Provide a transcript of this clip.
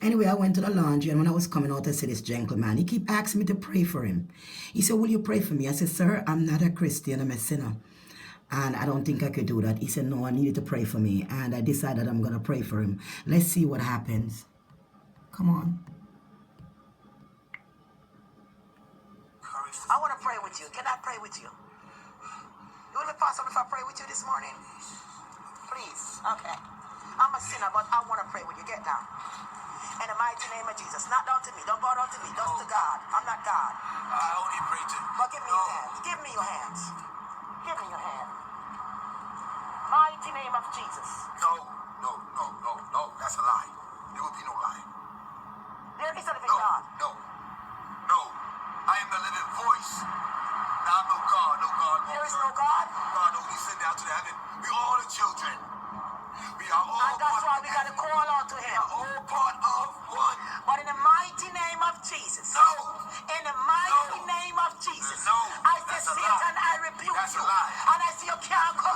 Anyway, I went to the laundry, and when I was coming out, I said, this gentleman, he keep asking me to pray for him. He said, will you pray for me? I said, sir, I'm not a Christian, I'm a sinner. And I don't think I could do that. He said, no, I need you to pray for me. And I decided I'm going to pray for him. Let's see what happens. Come on. I want to pray with you. Can I pray with you? You will be possible if I pray with you this morning? Please. Okay. I'm a sinner, but I want to pray with you. Get down. In the mighty name of Jesus. Not down to me. Don't bow down to me. Just to God. I'm not God. I only pray to. But give me your hands. Give me your hands. Give me your hand. Mighty name of Jesus. No. That's a lie. There will be no lie. There is a living God. No. I am the living voice. Now I'm no God. No God. There is no God. God only sent down to the heaven. We all the children. We are all. And that's why we got to call out to We him. are all part of one. But in the mighty name of Jesus. No. In the mighty name of Jesus. No. I say, That's a Satan, lie. I rebuke That's you. a lie. And I say, you can't come